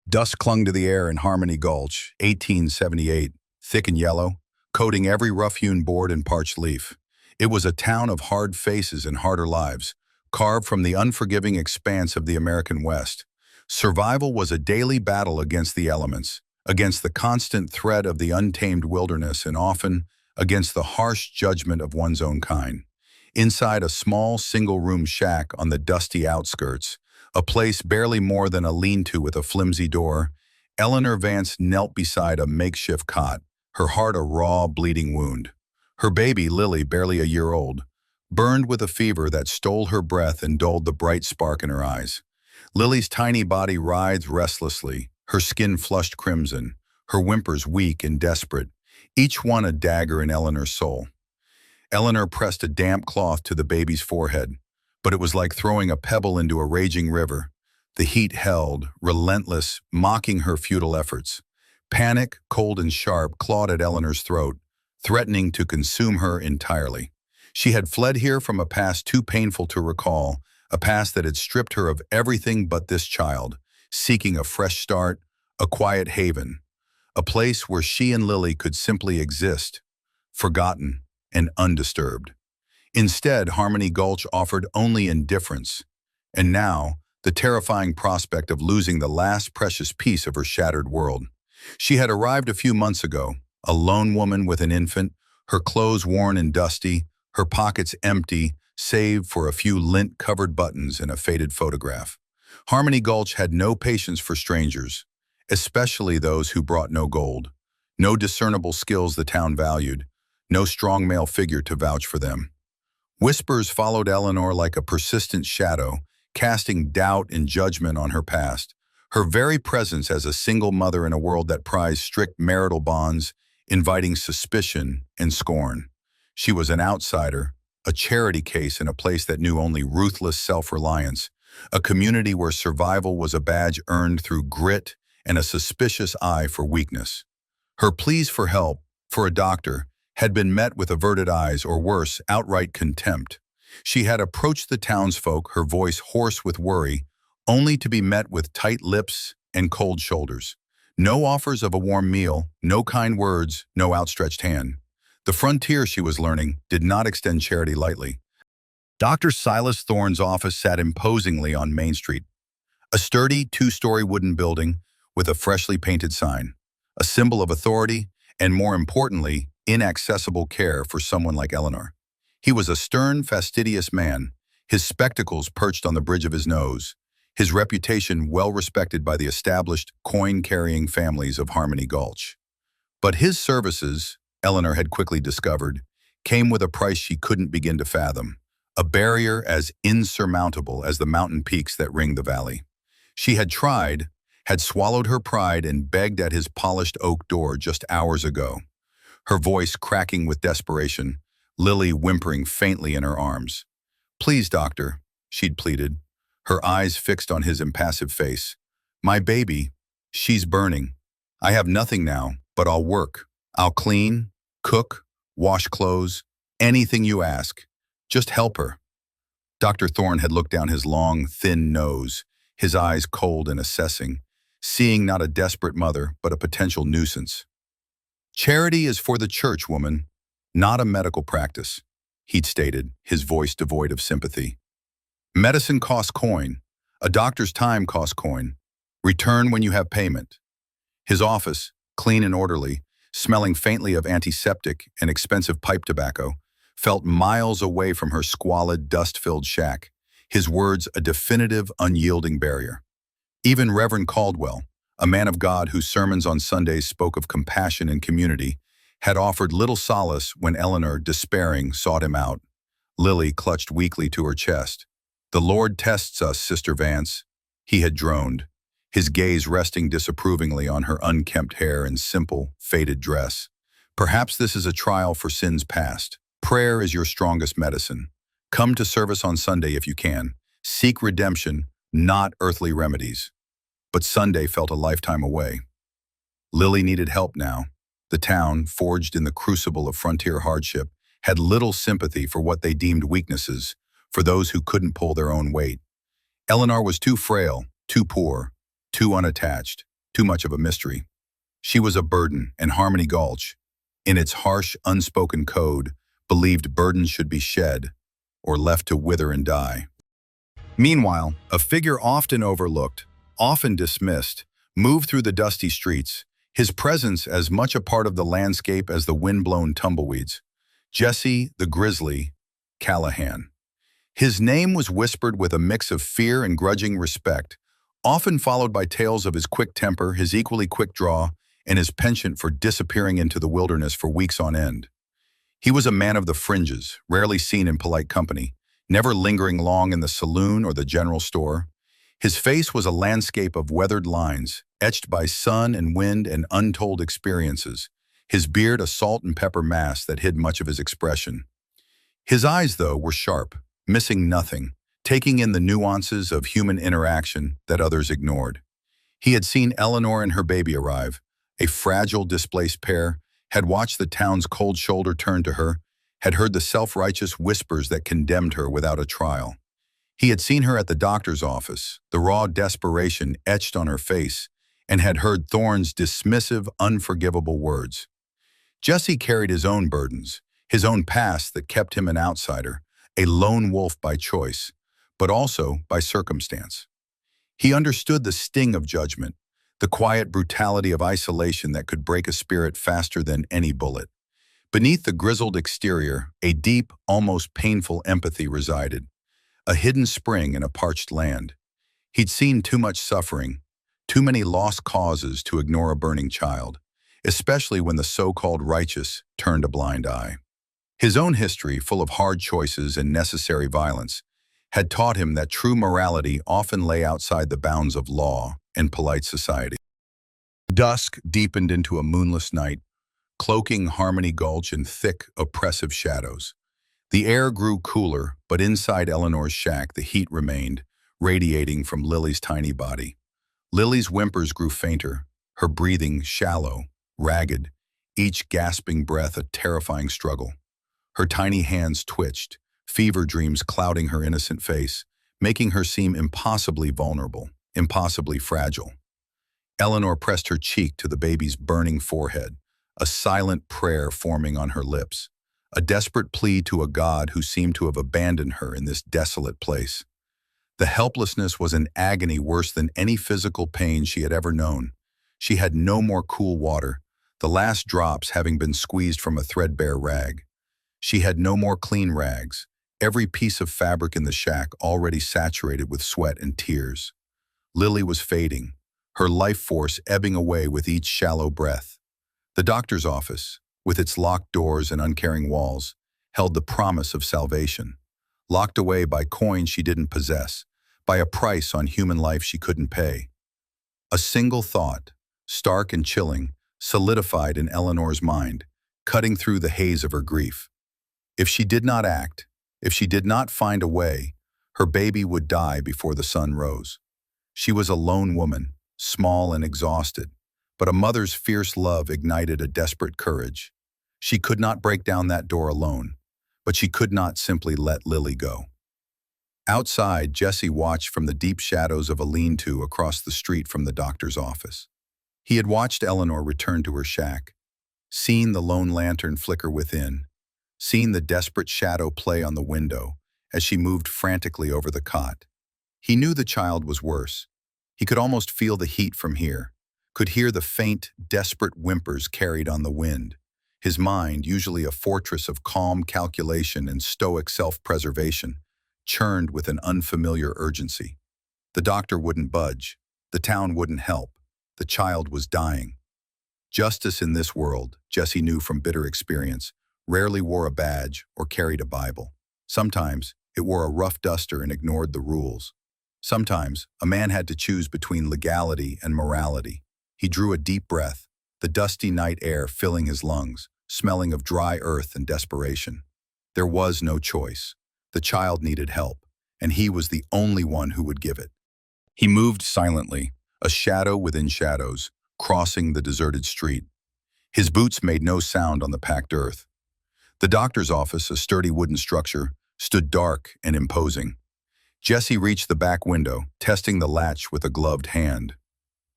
Dust clung to the air in Harmony Gulch, 1878, thick and yellow, coating every rough-hewn board and parched leaf. It was a town of hard faces and harder lives, carved from the unforgiving expanse of the American West. Survival was a daily battle against the elements, against the constant threat of the untamed wilderness, and often against the harsh judgment of one's own kind. Inside a small single-room shack on the dusty outskirts, a place barely more than a lean-to with a flimsy door, Eleanor Vance knelt beside a makeshift cot, her heart a raw, bleeding wound. Her baby, Lily, barely a year old, burned with a fever that stole her breath and dulled the bright spark in her eyes. Lily's tiny body writhed restlessly, her skin flushed crimson, her whimpers weak and desperate, each one a dagger in Eleanor's soul. Eleanor pressed a damp cloth to the baby's forehead, but it was like throwing a pebble into a raging river. The heat held, relentless, mocking her futile efforts. Panic, cold and sharp, clawed at Eleanor's throat, threatening to consume her entirely. She had fled here from a past too painful to recall, a past that had stripped her of everything but this child, seeking a fresh start, a quiet haven, a place where she and Lily could simply exist, forgotten and undisturbed. Instead, Harmony Gulch offered only indifference, and now, the terrifying prospect of losing the last precious piece of her shattered world. She had arrived a few months ago, a lone woman with an infant, her clothes worn and dusty, her pockets empty, save for a few lint-covered buttons and a faded photograph. Harmony Gulch had no patience for strangers, especially those who brought no gold, no discernible skills the town valued, no strong male figure to vouch for them. Whispers followed Eleanor like a persistent shadow, casting doubt and judgment on her past. Her very presence as a single mother in a world that prized strict marital bonds, inviting suspicion and scorn. She was an outsider, a charity case in a place that knew only ruthless self-reliance, a community where survival was a badge earned through grit and a suspicious eye for weakness. Her pleas for help, for a doctor, had been met with averted eyes or worse, outright contempt. She had approached the townsfolk, her voice hoarse with worry, only to be met with tight lips and cold shoulders. No offers of a warm meal, no kind words, no outstretched hand. The frontier, she was learning, did not extend charity lightly. Dr. Silas Thorne's office sat imposingly on Main Street, a sturdy two-story wooden building with a freshly painted sign, a symbol of authority and, more importantly, inaccessible care for someone like Eleanor. He was a stern, fastidious man, his spectacles perched on the bridge of his nose, his reputation well respected by the established, coin-carrying families of Harmony Gulch. But his services, Eleanor had quickly discovered, came with a price she couldn't begin to fathom, a barrier as insurmountable as the mountain peaks that ring the valley. She had tried, had swallowed her pride and begged at his polished oak door just hours ago, her voice cracking with desperation, Lily whimpering faintly in her arms. "Please, doctor," she'd pleaded, her eyes fixed on his impassive face. "My baby, she's burning. I have nothing now, but I'll work. I'll clean, cook, wash clothes, anything you ask. Just help her." Dr. Thorne had looked down his long, thin nose, his eyes cold and assessing, seeing not a desperate mother, but a potential nuisance. "Charity is for the church, woman, not a medical practice," he'd stated, his voice devoid of sympathy. "Medicine costs coin. A doctor's time costs coin. Return when you have payment." His office, clean and orderly, smelling faintly of antiseptic and expensive pipe tobacco, felt miles away from her squalid, dust-filled shack, his words a definitive, unyielding barrier. Even Reverend Caldwell, a man of God whose sermons on Sundays spoke of compassion and community, had offered little solace when Eleanor, despairing, sought him out. Lily clutched weakly to her chest. "The Lord tests us, Sister Vance," he had droned, his gaze resting disapprovingly on her unkempt hair and simple, faded dress. "Perhaps this is a trial for sins past. Prayer is your strongest medicine. Come to service on Sunday if you can. Seek redemption, not earthly remedies." But Sunday felt a lifetime away. Lily needed help now. The town, forged in the crucible of frontier hardship, had little sympathy for what they deemed weaknesses, for those who couldn't pull their own weight. Eleanor was too frail, too poor, too unattached. too much of a mystery. She was a burden, and Harmony Gulch, in its harsh, unspoken code, believed burdens should be shed or left to wither and die. Meanwhile, a figure often overlooked, often dismissed, moved through the dusty streets, his presence as much a part of the landscape as the wind-blown tumbleweeds. Jesse the Grizzly Callahan. His name was whispered with a mix of fear and grudging respect, often followed by tales of his quick temper, his equally quick draw, and his penchant for disappearing into the wilderness for weeks on end. He was a man of the fringes, rarely seen in polite company, never lingering long in the saloon or the general store. His face was a landscape of weathered lines, etched by sun and wind and untold experiences, his beard a salt and pepper mass that hid much of his expression. His eyes, though, were sharp, missing nothing, taking in the nuances of human interaction that others ignored. He had seen Eleanor and her baby arrive, a fragile, displaced pair, had watched the town's cold shoulder turn to her, had heard the self-righteous whispers that condemned her without a trial. He had seen her at the doctor's office, the raw desperation etched on her face, and had heard Thorne's dismissive, unforgivable words. Jesse carried his own burdens, his own past that kept him an outsider, a lone wolf by choice, but also by circumstance. He understood the sting of judgment, the quiet brutality of isolation that could break a spirit faster than any bullet. Beneath the grizzled exterior, a deep, almost painful empathy resided, a hidden spring in a parched land. He'd seen too much suffering, too many lost causes to ignore a burning child, especially when the so-called righteous turned a blind eye. His own history, full of hard choices and necessary violence, had taught him that true morality often lay outside the bounds of law and polite society. Dusk deepened into a moonless night, cloaking Harmony Gulch in thick, oppressive shadows. The air grew cooler, but inside Eleanor's shack the heat remained, radiating from Lily's tiny body. Lily's whimpers grew fainter, her breathing shallow, ragged, each gasping breath a terrifying struggle. Her tiny hands twitched, fever dreams clouding her innocent face, making her seem impossibly vulnerable, impossibly fragile. Eleanor pressed her cheek to the baby's burning forehead, a silent prayer forming on her lips, a desperate plea to a God who seemed to have abandoned her in this desolate place. The helplessness was an agony worse than any physical pain she had ever known. She had no more cool water, the last drops having been squeezed from a threadbare rag. She had no more clean rags, every piece of fabric in the shack already saturated with sweat and tears. Lily was fading, her life force ebbing away with each shallow breath. The doctor's office, with its locked doors and uncaring walls, held the promise of salvation, locked away by coins she didn't possess, by a price on human life she couldn't pay. A single thought, stark and chilling, solidified in Eleanor's mind, cutting through the haze of her grief. If she did not act, if she did not find a way, her baby would die before the sun rose. She was a lone woman, small and exhausted, but a mother's fierce love ignited a desperate courage. She could not break down that door alone, but she could not simply let Lily go. Outside, Jesse watched from the deep shadows of a lean-to across the street from the doctor's office. He had watched Eleanor return to her shack, seen the lone lantern flicker within, seen the desperate shadow play on the window as she moved frantically over the cot. He knew the child was worse. He could almost feel the heat from here, could hear the faint, desperate whimpers carried on the wind. His mind, usually a fortress of calm calculation and stoic self-preservation, churned with an unfamiliar urgency. The doctor wouldn't budge. The town wouldn't help. The child was dying. Justice in this world, Jesse knew from bitter experience, rarely wore a badge or carried a Bible. Sometimes it wore a rough duster and ignored the rules. Sometimes a man had to choose between legality and morality. He drew a deep breath, the dusty night air filling his lungs, smelling of dry earth and desperation. There was no choice. The child needed help, and he was the only one who would give it. He moved silently, a shadow within shadows, crossing the deserted street. His boots made no sound on the packed earth. The doctor's office, a sturdy wooden structure, stood dark and imposing. Jesse reached the back window, testing the latch with a gloved hand.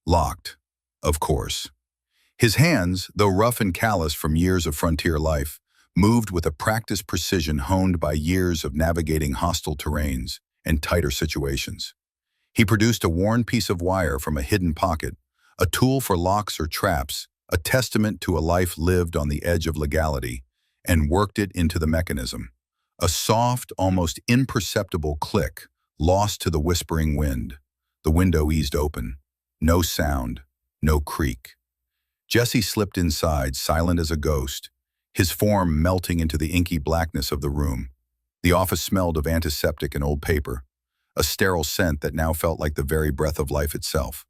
Locked. Of course. His hands, though rough and callous from years of frontier life, moved with a practiced precision honed by years of navigating hostile terrains and tighter situations. He produced a worn piece of wire from a hidden pocket, a tool for locks or traps, a testament to a life lived on the edge of legality, and worked it into the mechanism. A soft, almost imperceptible click, lost to the whispering wind. The window eased open. No sound, no creak. Jesse slipped inside, silent as a ghost, his form melting into the inky blackness of the room. The office smelled of antiseptic and old paper, a sterile scent that now felt like the very breath of life itself.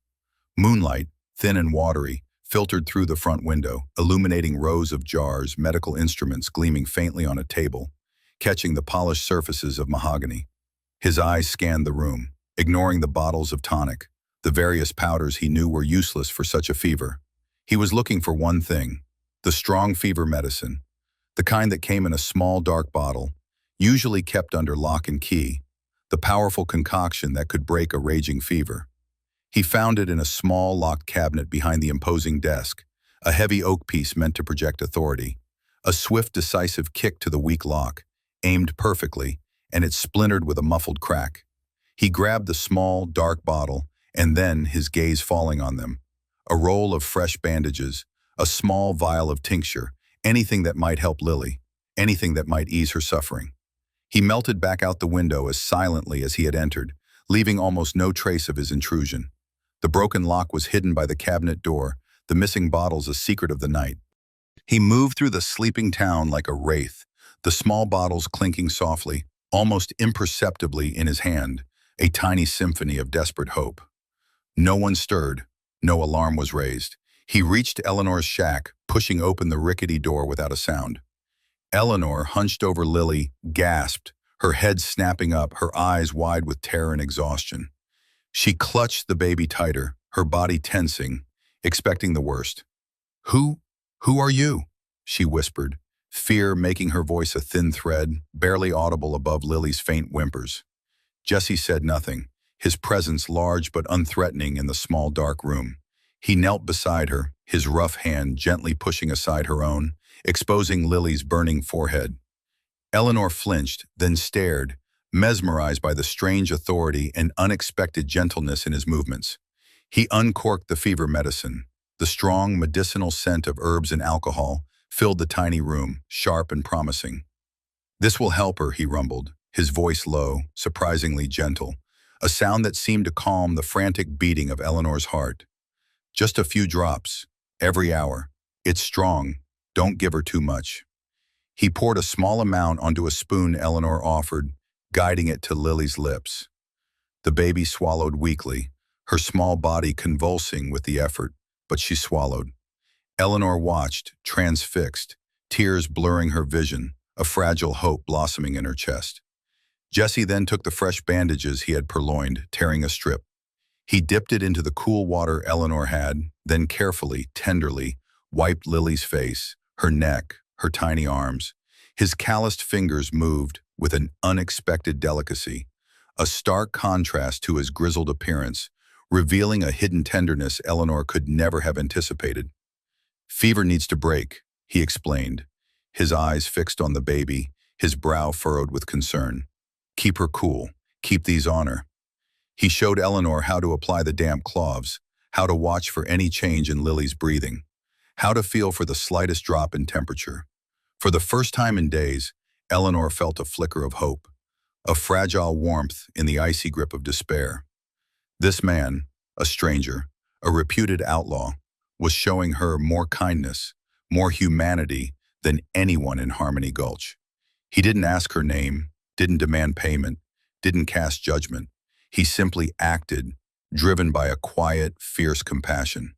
Moonlight, thin and watery, filtered through the front window, illuminating rows of jars, medical instruments gleaming faintly on a table, catching the polished surfaces of mahogany. His eyes scanned the room, ignoring the bottles of tonic, the various powders he knew were useless for such a fever. He was looking for one thing, the strong fever medicine, the kind that came in a small dark bottle, usually kept under lock and key, the powerful concoction that could break a raging fever. He found it in a small locked cabinet behind the imposing desk, a heavy oak piece meant to project authority. A swift, decisive kick to the weak lock, aimed perfectly, and it splintered with a muffled crack. He grabbed the small, dark bottle, and then, his gaze falling on them, a roll of fresh bandages, a small vial of tincture, anything that might help Lily, anything that might ease her suffering. He melted back out the window as silently as he had entered, leaving almost no trace of his intrusion. The broken lock was hidden by the cabinet door, the missing bottles a secret of the night. He moved through the sleeping town like a wraith, the small bottles clinking softly, almost imperceptibly in his hand, a tiny symphony of desperate hope. No one stirred, no alarm was raised. He reached Eleanor's shack, pushing open the rickety door without a sound. Eleanor, hunched over Lily, gasped, her head snapping up, her eyes wide with terror and exhaustion. She clutched the baby tighter, her body tensing, expecting the worst. Who are you?" she whispered, fear making her voice a thin thread, barely audible above Lily's faint whimpers. Jesse said nothing, his presence large but unthreatening in the small dark room. He knelt beside her, his rough hand gently pushing aside her own, exposing Lily's burning forehead. Eleanor flinched, then stared, mesmerized by the strange authority and unexpected gentleness in his movements. He uncorked the fever medicine. The strong medicinal scent of herbs and alcohol filled the tiny room, sharp and promising. "This will help her," he rumbled, his voice low, surprisingly gentle, a sound that seemed to calm the frantic beating of Eleanor's heart. "Just a few drops, every hour. It's strong. Don't give her too much." He poured a small amount onto a spoon Eleanor offered, guiding it to Lily's lips. The baby swallowed weakly, her small body convulsing with the effort, but she swallowed. Eleanor watched, transfixed, tears blurring her vision, a fragile hope blossoming in her chest. Jesse then took the fresh bandages he had purloined, tearing a strip. He dipped it into the cool water Eleanor had, then carefully, tenderly, wiped Lily's face, her neck, her tiny arms. His calloused fingers moved with an unexpected delicacy, a stark contrast to his grizzled appearance, revealing a hidden tenderness Eleanor could never have anticipated. "Fever needs to break," he explained, his eyes fixed on the baby, his brow furrowed with concern. "Keep her cool. Keep these on her." He showed Eleanor how to apply the damp cloths, how to watch for any change in Lily's breathing, how to feel for the slightest drop in temperature. For the first time in days, Eleanor felt a flicker of hope, a fragile warmth in the icy grip of despair. This man, a stranger, a reputed outlaw, was showing her more kindness, more humanity than anyone in Harmony Gulch. He didn't ask her name, didn't demand payment, didn't cast judgment. He simply acted, driven by a quiet, fierce compassion.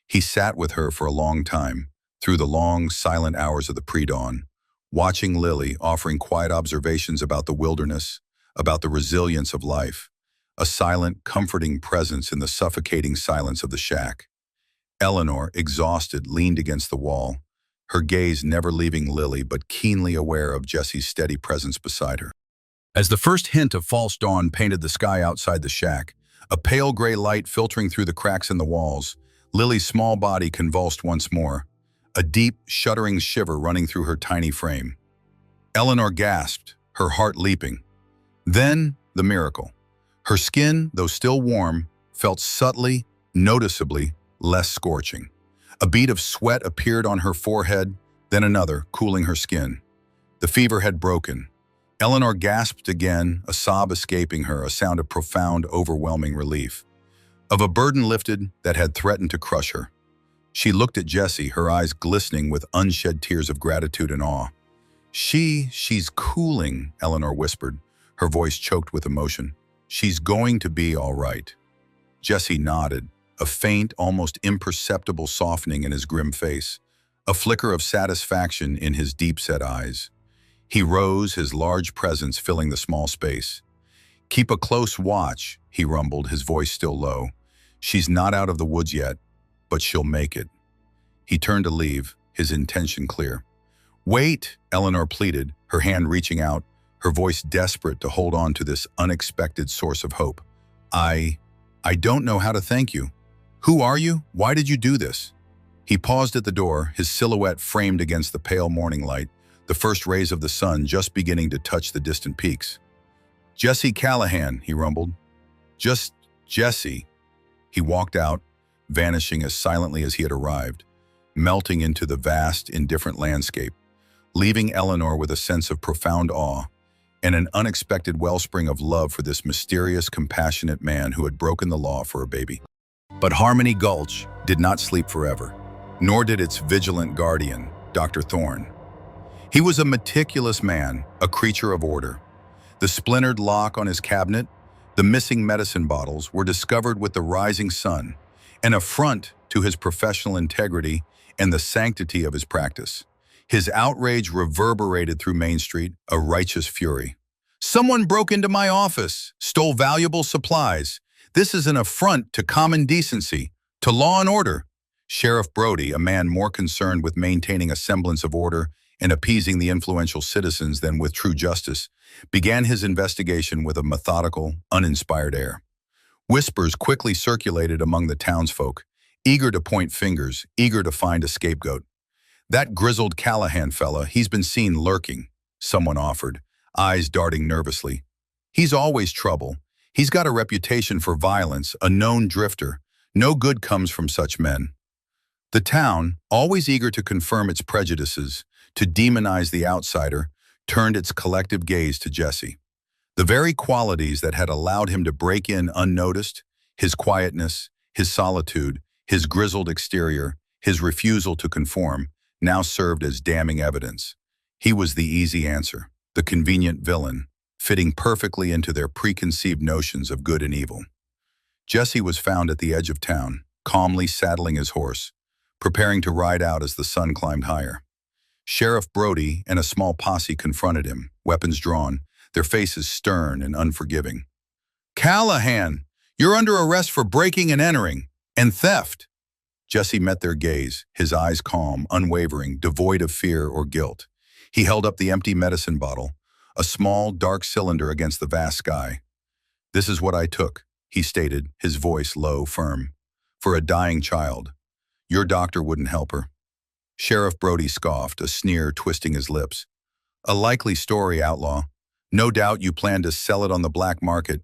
He sat with her for a long time, through the long, silent hours of the pre-dawn, watching Lily, offering quiet observations about the wilderness, about the resilience of life, a silent, comforting presence in the suffocating silence of the shack. Eleanor, exhausted, leaned against the wall, her gaze never leaving Lily but keenly aware of Jesse's steady presence beside her. As the first hint of false dawn painted the sky outside the shack, a pale gray light filtering through the cracks in the walls, Lily's small body convulsed once more, a deep, shuddering shiver running through her tiny frame. Eleanor gasped, her heart leaping. Then, the miracle. Her skin, though still warm, felt subtly, noticeably less scorching. A bead of sweat appeared on her forehead, then another, cooling her skin. The fever had broken. Eleanor gasped again, a sob escaping her, a sound of profound, overwhelming relief. Of a burden lifted that had threatened to crush her. She looked at Jessie, her eyes glistening with unshed tears of gratitude and awe. She's cooling, Eleanor whispered, her voice choked with emotion. She's going to be all right. Jessie nodded, a faint, almost imperceptible softening in his grim face, a flicker of satisfaction in his deep-set eyes. He rose, his large presence filling the small space. "Keep a close watch," he rumbled, his voice still low. "She's not out of the woods yet, but she'll make it." He turned to leave, his intention clear. "Wait," Eleanor pleaded, her hand reaching out, her voice desperate to hold on to this unexpected source of hope. I don't know how to thank you. Who are you? Why did you do this?" He paused at the door, his silhouette framed against the pale morning light, the first rays of the sun just beginning to touch the distant peaks. "Jessie Callahan," he rumbled. "Just Jessie." He walked out, vanishing as silently as he had arrived, melting into the vast, indifferent landscape, leaving Eleanor with a sense of profound awe and an unexpected wellspring of love for this mysterious, compassionate man who had broken the law for a baby. But Harmony Gulch did not sleep forever, nor did its vigilant guardian, Dr. Thorne. He was a meticulous man, a creature of order. The splintered lock on his cabinet, the missing medicine bottles were discovered with the rising sun, an affront to his professional integrity and the sanctity of his practice. His outrage reverberated through Main Street, a righteous fury. "Someone broke into my office, stole valuable supplies. This is an affront to common decency, to law and order." Sheriff Brody, a man more concerned with maintaining a semblance of order and appeasing the influential citizens than with true justice, began his investigation with a methodical, uninspired air. Whispers quickly circulated among the townsfolk, eager to point fingers, eager to find a scapegoat. "That Grizzled Callahan fella, he's been seen lurking," someone offered, eyes darting nervously. "He's always trouble. He's got a reputation for violence, a known drifter. No good comes from such men." The town, always eager to confirm its prejudices, to demonize the outsider, turned its collective gaze to Jessie. The very qualities that had allowed him to break in unnoticed, his quietness, his solitude, his grizzled exterior, his refusal to conform, now served as damning evidence. He was the easy answer, the convenient villain, fitting perfectly into their preconceived notions of good and evil. Jessie was found at the edge of town, calmly saddling his horse, preparing to ride out as the sun climbed higher. Sheriff Brody and a small posse confronted him, weapons drawn, their faces stern and unforgiving. "Callahan, you're under arrest for breaking and entering, and theft." Jessie met their gaze, his eyes calm, unwavering, devoid of fear or guilt. He held up the empty medicine bottle, a small, dark cylinder against the vast sky. "This is what I took," he stated, his voice low, firm. "For a dying child. Your doctor wouldn't help her." Sheriff Brody scoffed, a sneer twisting his lips. "A likely story, outlaw. No doubt you plan to sell it on the black market.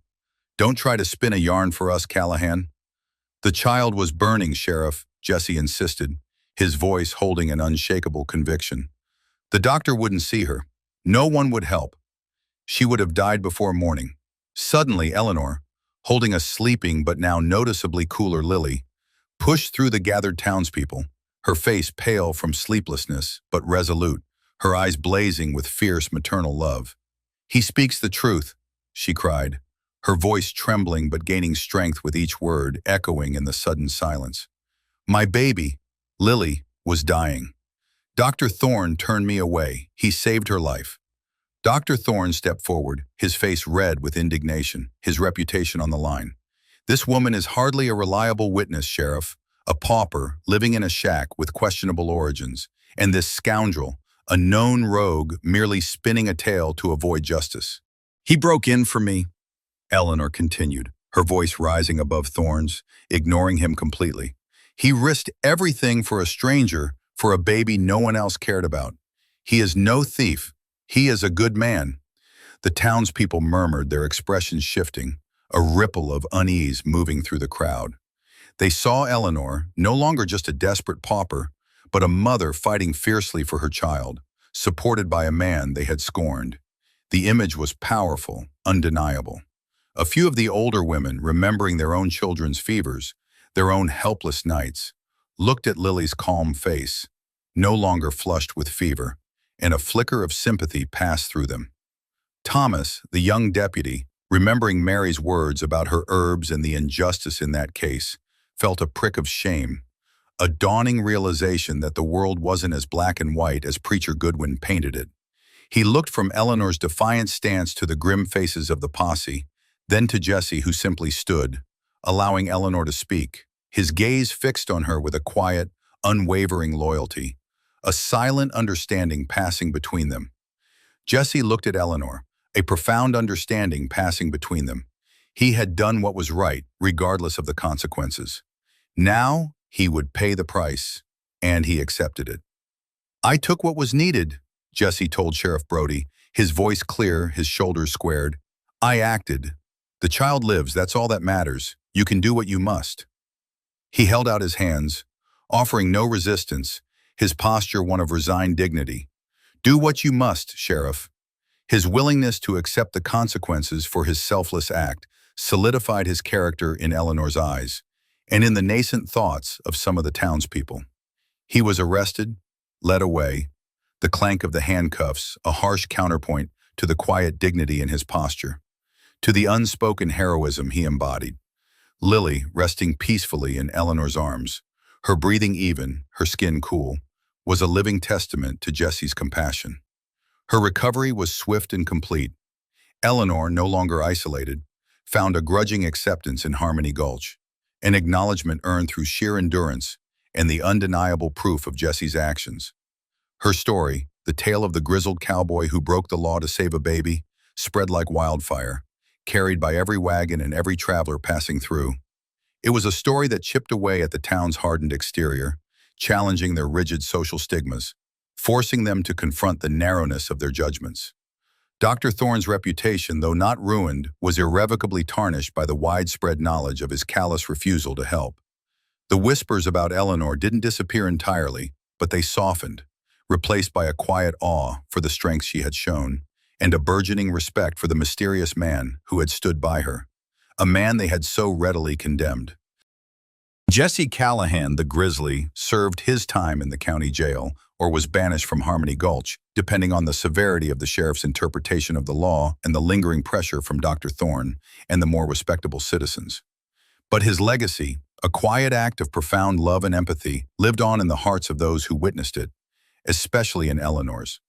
Don't try to spin a yarn for us, Callahan." "The child was burning, Sheriff," Jessie insisted, his voice holding an unshakable conviction. "The doctor wouldn't see her. No one would help. She would have died before morning." Suddenly, Eleanor, holding a sleeping but now noticeably cooler Lily, pushed through the gathered townspeople, her face pale from sleeplessness but resolute, her eyes blazing with fierce maternal love. "He speaks the truth," she cried, her voice trembling but gaining strength with each word, echoing in the sudden silence. "My baby, Lily, was dying. Dr. Thorne turned me away. He saved her life." Dr. Thorne stepped forward, his face red with indignation, his reputation on the line. "This woman is hardly a reliable witness, Sheriff. A pauper living in a shack with questionable origins, and this scoundrel, a known rogue, merely spinning a tale to avoid justice." "He broke in for me," Eleanor continued, her voice rising above Thorne's, ignoring him completely. He risked everything for a stranger, for a baby no one else cared about. He is no thief. He is a good man. The townspeople murmured, their expressions shifting, a ripple of unease moving through the crowd. They saw Eleanor, no longer just a desperate pauper, but a mother fighting fiercely for her child, supported by a man they had scorned. The image was powerful, undeniable. A few of the older women, remembering their own children's fevers, their own helpless nights, looked at Lily's calm face, no longer flushed with fever, and a flicker of sympathy passed through them. Thomas, the young deputy, remembering Mary's words about her herbs and the injustice in that case, felt a prick of shame, a dawning realization that the world wasn't as black and white as Preacher Goodwin painted it. He looked from Eleanor's defiant stance to the grim faces of the posse, then to Jesse, who simply stood, allowing Eleanor to speak, his gaze fixed on her with a quiet, unwavering loyalty, a silent understanding passing between them. Jesse looked at Eleanor, a profound understanding passing between them. He had done what was right, regardless of the consequences. Now, he would pay the price, and he accepted it. "I took what was needed," Jesse told Sheriff Brody, his voice clear, his shoulders squared. "I acted. The child lives, that's all that matters. You can do what you must." He held out his hands, offering no resistance, his posture one of resigned dignity. "Do what you must, Sheriff." His willingness to accept the consequences for his selfless act solidified his character in Eleanor's eyes, and in the nascent thoughts of some of the townspeople. He was arrested, led away, the clank of the handcuffs, a harsh counterpoint to the quiet dignity in his posture, to the unspoken heroism he embodied. Lily, resting peacefully in Eleanor's arms, her breathing even, her skin cool, was a living testament to Jesse's compassion. Her recovery was swift and complete. Eleanor, no longer isolated, found a grudging acceptance in Harmony Gulch, an acknowledgement earned through sheer endurance and the undeniable proof of Jesse's actions. Her story, the tale of the grizzled cowboy who broke the law to save a baby, spread like wildfire, carried by every wagon and every traveler passing through. It was a story that chipped away at the town's hardened exterior, challenging their rigid social stigmas, forcing them to confront the narrowness of their judgments. Dr. Thorne's reputation, though not ruined, was irrevocably tarnished by the widespread knowledge of his callous refusal to help. The whispers about Eleanor didn't disappear entirely, but they softened, replaced by a quiet awe for the strength she had shown, and a burgeoning respect for the mysterious man who had stood by her, a man they had so readily condemned. Jesse Callahan, the Grizzly, served his time in the county jail or was banished from Harmony Gulch, depending on the severity of the sheriff's interpretation of the law and the lingering pressure from Dr. Thorne and the more respectable citizens. But his legacy, a quiet act of profound love and empathy, lived on in the hearts of those who witnessed it, especially in Eleanor's.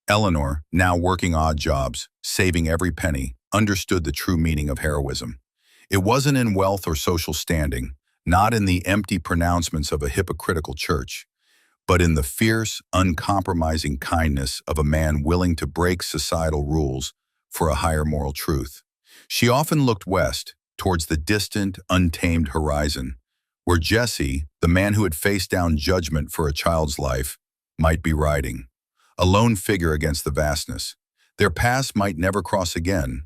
Eleanor, now working odd jobs, saving every penny, understood the true meaning of heroism. It wasn't in wealth or social standing, not in the empty pronouncements of a hypocritical church, but in the fierce, uncompromising kindness of a man willing to break societal rules for a higher moral truth. She often looked west, towards the distant, untamed horizon, where Jesse, the man who had faced down judgment for a child's life, might be riding, a lone figure against the vastness. Their paths might never cross again,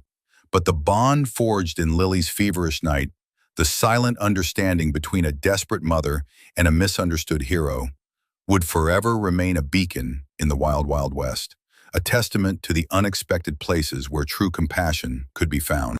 but the bond forged in Lily's feverish night, the silent understanding between a desperate mother and a misunderstood hero, would forever remain a beacon in the wild, wild west, a testament to the unexpected places where true compassion could be found.